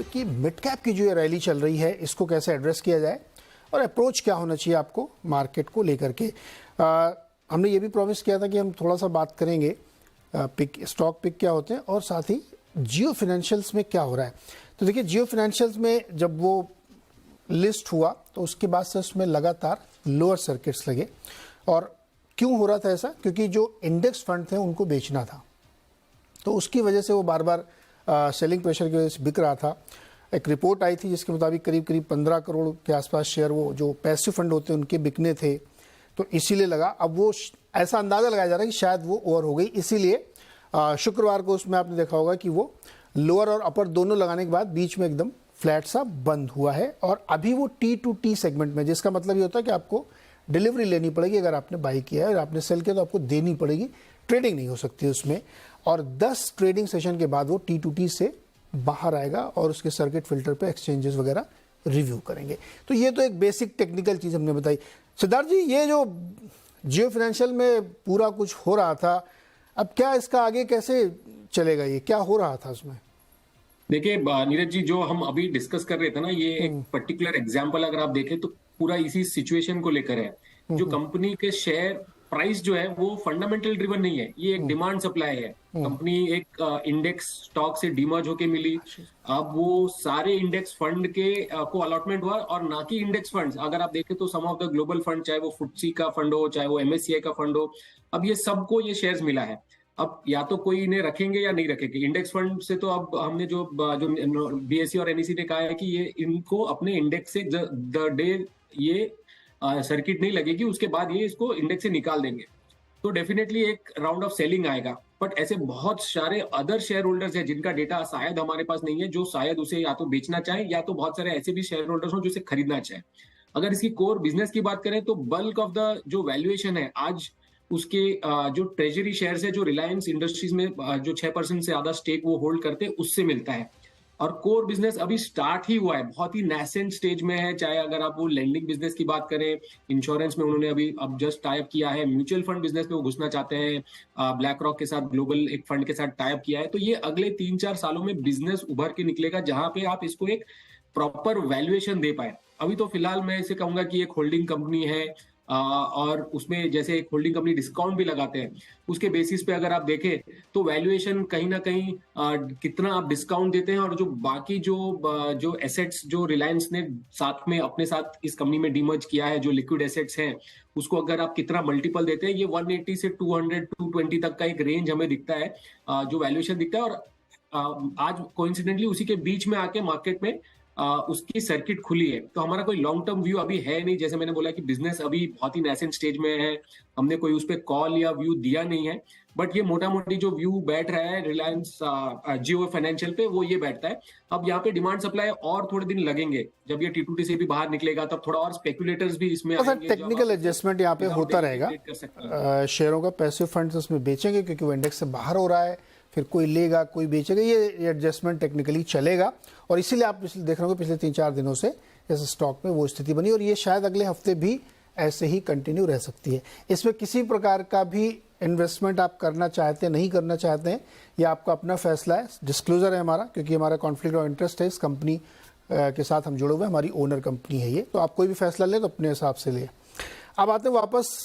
कि mid cap की जो ये रैली चल रही है इसको कैसे एड्रेस किया जाए और अप्रोच क्या होना चाहिए आपको मार्केट को लेकर के। हमने ये भी प्रॉमिस किया था कि हम थोड़ा सा बात करेंगे स्टॉक पिक क्या होते हैं और साथ ही जियो फाइनेंशियल्स में क्या हो रहा है। तो देखिए, जियो फाइनेंशियल्स में जब वो लिस्ट हुआ तो उसके बाद से उसमें लगातार लोअर सर्किट्स लगे। और क्यों हो रहा था ऐसा? क्योंकि जो इंडेक्स फंड थे उनको बेचना था, तो उसकी वजह से वो बार बार सेलिंग प्रेशर की वजह से बिक रहा था। एक रिपोर्ट आई थी जिसके मुताबिक करीब करीब 15 करोड़ के आसपास शेयर वो जो पैसिव फंड होते हैं उनके बिकने थे, तो इसीलिए लगा। अब वो ऐसा अंदाज़ा लगाया जा रहा है कि शायद वो ओवर हो गई, इसीलिए शुक्रवार को उसमें आपने देखा होगा कि वो लोअर और अपर दोनों लगाने के बाद बीच में एकदम फ्लैट सा बंद हुआ है। और अभी वो T2T सेगमेंट में, जिसका मतलब ये होता है कि आपको डिलीवरी लेनी पड़ेगी। अगर आपने बाई किया है और आपने सेल किया तो आपको देनी पड़ेगी, ट्रेडिंग नहीं हो सकती उसमें। और 10 ट्रेडिंग सेशन के बाद वो T2T से बाहर आएगा और उसके सर्किट फिल्टर पे एक्सचेंजेस वगैरह रिव्यू करेंगे। तो ये तो एक बेसिक टेक्निकल चीज़ हमने बताई। सिद्धार्थ जी, ये जो जियो फाइनेंशियल में पूरा कुछ हो रहा था, अब क्या इसका आगे कैसे चलेगा? ये क्या हो रहा था उसमें? देखिए नीरज जी, जो हम अभी डिस्कस कर रहे थे ना, ये एक पर्टिकुलर एग्जांपल अगर आप देखें तो पूरा इसी सिचुएशन को लेकर है। जो कंपनी के शेयर प्राइस जो है वो फंडामेंटल ड्रिवन नहीं है, ये एक डिमांड सप्लाई है। कंपनी एक इंडेक्स स्टॉक से डीमर्ज होके मिली। अब वो सारे इंडेक्स फंड के को अलॉटमेंट हुआ, और ना कि इंडेक्स फंड्स, अगर आप देखें तो सम ऑफ द ग्लोबल फंड, चाहे वो FTSE का फंड हो चाहे वो MSCI का फंड हो, अब ये सबको ये शेयर्स मिला है। अब या तो कोई इन्हें रखेंगे या नहीं रखेंगे। इंडेक्स फंड से तो अब हमने जो BSE और NSE ने कहा है कि ये इनको अपने इंडेक्स से द डे ये सर्किट नहीं लगेगी उसके बाद ये इसको इंडेक्स से निकाल देंगे, तो डेफिनेटली एक राउंड ऑफ सेलिंग आएगा। बट ऐसे बहुत सारे अदर शेयर होल्डर्स हैं जिनका डेटा शायद हमारे पास नहीं है, जो शायद उसे या तो बेचना चाहे, या तो बहुत सारे ऐसे भी शेयर होल्डर्स हो जो उसे खरीदना चाहे। अगर इसकी कोर बिजनेस की बात करें तो बल्क ऑफ द जो वैल्यूएशन है आज उसके जो ट्रेजरी शेयर्स है, जो रिलायंस इंडस्ट्रीज में जो 6% से ज्यादा स्टेक वो होल्ड करते हैं, उससे मिलता है। और कोर बिजनेस अभी स्टार्ट ही हुआ है, बहुत ही नैसेंट स्टेज में है। चाहे अगर आप वो लेंडिंग बिजनेस की बात करें, इंश्योरेंस में उन्होंने अभी अब जस्ट टाइप किया है, म्यूचुअल फंड बिजनेस में वो घुसना चाहते हैं, ब्लैक रॉक के साथ ग्लोबल एक फंड के साथ टाइप किया है। तो ये अगले 3-4 सालों में बिजनेस उभर के निकलेगा जहां पे आप इसको एक प्रॉपर वैल्यूएशन दे पाए। अभी तो फिलहाल मैं इसे कहूंगा कि एक होल्डिंग कंपनी है, और उसमें जैसे एक होल्डिंग कंपनी डिस्काउंट भी लगाते हैं, उसके बेसिस पे अगर आप देखें तो वैल्यूएशन कहीं ना कहीं कितना आप डिस्काउंट देते हैं, और जो बाकी जो एसेट्स जो रिलायंस ने साथ में अपने साथ इस कंपनी में डीमर्ज किया है, जो लिक्विड एसेट्स हैं, उसको अगर आप कितना मल्टीपल देते हैं, ये 180 से 200-220 तक का एक रेंज हमें दिखता है, जो वैल्यूएशन दिखता है। और आज कोइंसिडेंटली उसी के बीच में आके मार्केट में उसकी सर्किट खुली है। तो हमारा कोई लॉन्ग टर्म व्यू अभी है नहीं, जैसे मैंने बोला कि बिजनेस अभी बहुत ही नैसेंट स्टेज में है, हमने कोई उस पर कॉल या व्यू दिया नहीं है। बट ये मोटा मोटी जो व्यू बैठ रहा है रिलायंस जियो फाइनेंशियल पे, वो ये बैठता है। अब यहाँ पे डिमांड सप्लाई और थोड़े दिन लगेंगे, जब ये T2T से भी बाहर निकलेगा तब थोड़ा और स्पेकुलेटर्स भी इसमें आएंगे। टेक्निकल एडजस्टमेंट यहाँ पे होता रहेगा। शेयरों का पैसिव फंड्स उसमें बेचेंगे क्योंकि वो इंडेक्स से बाहर हो रहा है, फिर कोई लेगा कोई बेचेगा, ये एडजस्टमेंट टेक्निकली चलेगा। और इसीलिए आप देख रहे हो पिछले 3-4 दिनों से जैसे स्टॉक में वो स्थिति बनी, और ये शायद अगले हफ्ते भी ऐसे ही कंटिन्यू रह सकती है। इसमें किसी प्रकार का भी इन्वेस्टमेंट आप करना चाहते हैं नहीं करना चाहते हैं, ये आपका अपना फैसला है। डिस्क्लोजर है हमारा, क्योंकि हमारा कॉन्फ्लिक्ट ऑफ इंटरेस्ट है इस कंपनी के साथ हम जुड़े हुए हैं, हमारी ओनर कंपनी है ये। तो आप कोई भी फैसला लें तो अपने हिसाब से लें। अब आते हैं वापस